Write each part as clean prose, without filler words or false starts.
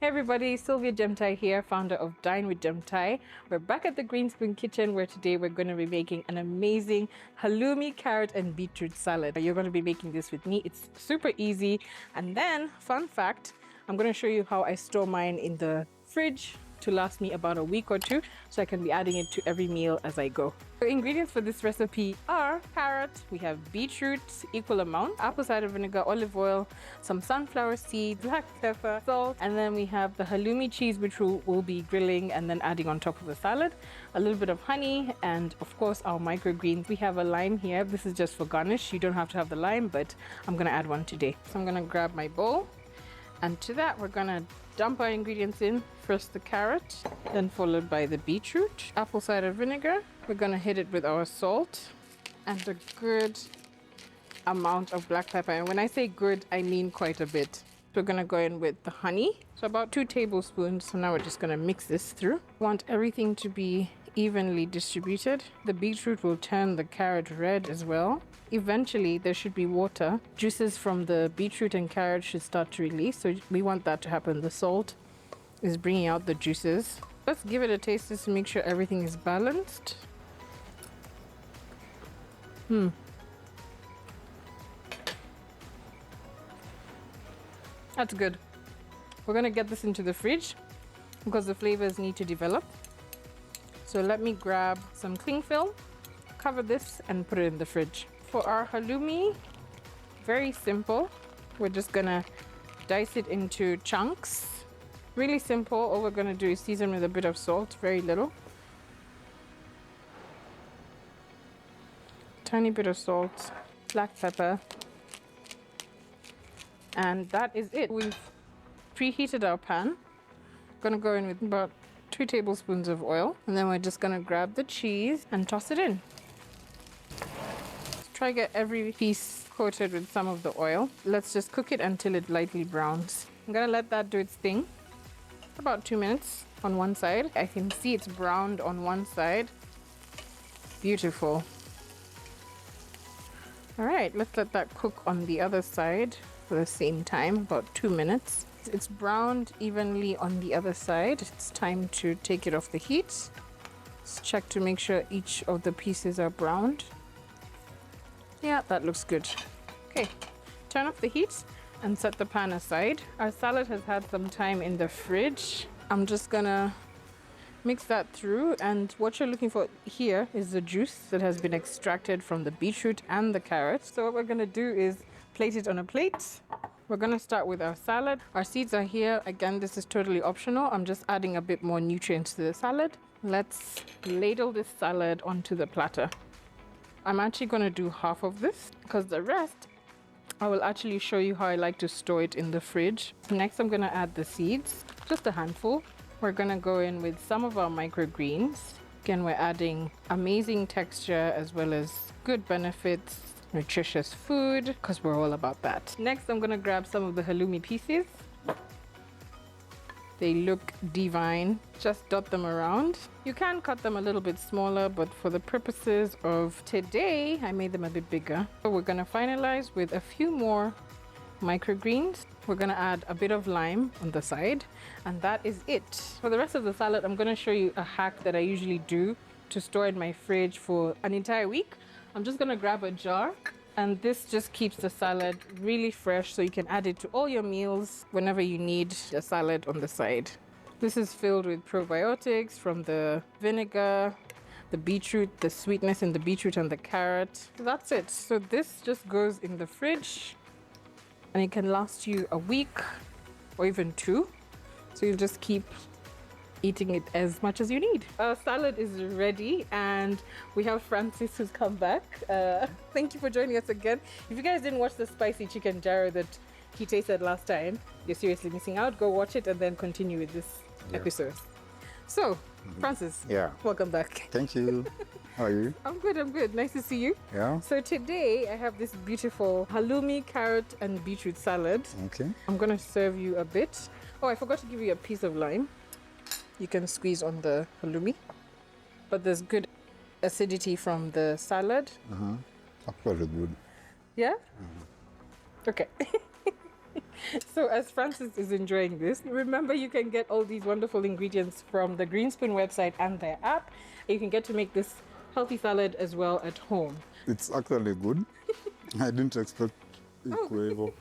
Hey everybody, Sylvia Gemtai here, founder of Dine with Gemtai. We're back at the Green Spoon Kitchen where today we're going to be making an amazing halloumi, carrot and beetroot salad. You're going to be making this with me. It's super easy. And then, fun fact, I'm going to show you how I store mine in the fridge to last me about a week or two, so I can be adding it to every meal as I go. The ingredients for this recipe are carrot, we have beetroot, equal amount, apple cider vinegar, olive oil, some sunflower seeds, black pepper, salt, and then we have the halloumi cheese, which we'll be grilling and then adding on top of the salad, a little bit of honey, and of course our microgreens. We have a lime here. This is just for garnish. You don't have to have the lime, but I'm gonna add one today. So I'm gonna grab my bowl, and to that we're gonna dump our ingredients in. First the carrot, then followed by the beetroot, apple cider vinegar. We're gonna hit it with our salt and a good amount of black pepper. And when I say good, I mean quite a bit. We're gonna go in with the honey, so about 2 tablespoons. So now we're just gonna mix this through. Want everything to be evenly distributed. The beetroot will turn the carrot red as well. Eventually there should be water. Juices from the beetroot and carrot should start to release, so we want that to happen. The salt is bringing out the juices. Let's give it a taste just to make sure everything is balanced. That's good. We're gonna get this into the fridge because the flavors need to develop. So let me grab some cling film, cover this and put it in the fridge. For our halloumi, very simple. We're just gonna dice it into chunks. Really simple. All we're gonna do is season with a bit of salt, very little. Tiny bit of salt, black pepper. And that is it. We've preheated our pan. Gonna go in with about 2 tablespoons of oil, and then we're just gonna grab the cheese and toss it in. Try get every piece coated with some of the oil. Let's just cook it until it lightly browns. I'm gonna let that do its thing for about 2 minutes on one side. I can see it's browned on one side. Beautiful. All right, let's let that cook on the other side for the same time, about 2 minutes. It's browned evenly on the other side. It's time to take it off the heat. Let's check to make sure each of the pieces are browned. Yeah, that looks good. Okay, turn off the heat and set the pan aside. Our salad has had some time in the fridge. I'm just gonna mix that through, and what you're looking for here is the juice that has been extracted from the beetroot and the carrot. So what we're gonna do is plate it on a plate. We're gonna start with our salad. Our seeds are here. Again, this is totally optional. I'm just adding a bit more nutrients to the salad. Let's ladle this salad onto the platter. I'm actually gonna do half of this because the rest I will actually show you how I like to store it in the fridge. Next, I'm gonna add the seeds, just a handful. We're gonna go in with some of our microgreens. Again, we're adding amazing texture as well as good benefits, nutritious food, because we're all about that. Next, I'm gonna grab some of the halloumi pieces. They look divine. Just dot them around. You can cut them a little bit smaller, but for the purposes of today, I made them a bit bigger. So we're gonna finalize with a few more microgreens. We're gonna add a bit of lime on the side, and that is it. For the rest of the salad, I'm gonna show you a hack that I usually do to store in my fridge for an entire week. I'm just gonna grab a jar, and this just keeps the salad really fresh, so you can add it to all your meals whenever you need a salad on the side. This is filled with probiotics from the vinegar, the beetroot, the sweetness in the beetroot and the carrot. That's it. So this just goes in the fridge, and it can last you a week or even 2. So you'll just keep eating it as much as you need. Our salad is ready, and we have Francis who's come back. Thank you for joining us again. If you guys didn't watch the spicy chicken gyro that he tasted last time, you're seriously missing out. Go watch it and then continue with this episode. So, Francis, welcome back. Thank you. How are you? I'm good. Nice to see you. Yeah. So today I have this beautiful halloumi, carrot and beetroot salad. Okay. I'm gonna serve you a bit. Oh, I forgot to give you a piece of lime. You can squeeze on the halloumi, but there's good acidity from the salad. Of course it's good. Yeah? Okay. So as Francis is enjoying this, remember you can get all these wonderful ingredients from the Greenspoon website and their app. You can get to make this healthy salad as well at home. It's actually good. I didn't expect it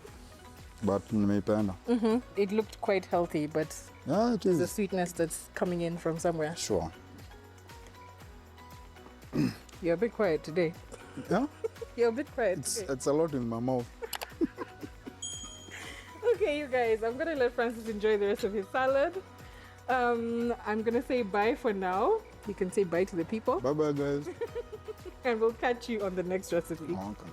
but nimeipenda. It looked quite healthy, but Yeah, it there's a is. sweetness that's coming in from somewhere. Sure. You're a bit quiet today. Yeah, You're a bit quiet today. it's a lot in my mouth. Okay, you guys, I'm gonna let Francis enjoy the rest of his salad. I'm gonna say bye for now. You can say bye to the people, Bye bye, guys. and we'll catch you on the next recipe. Okay.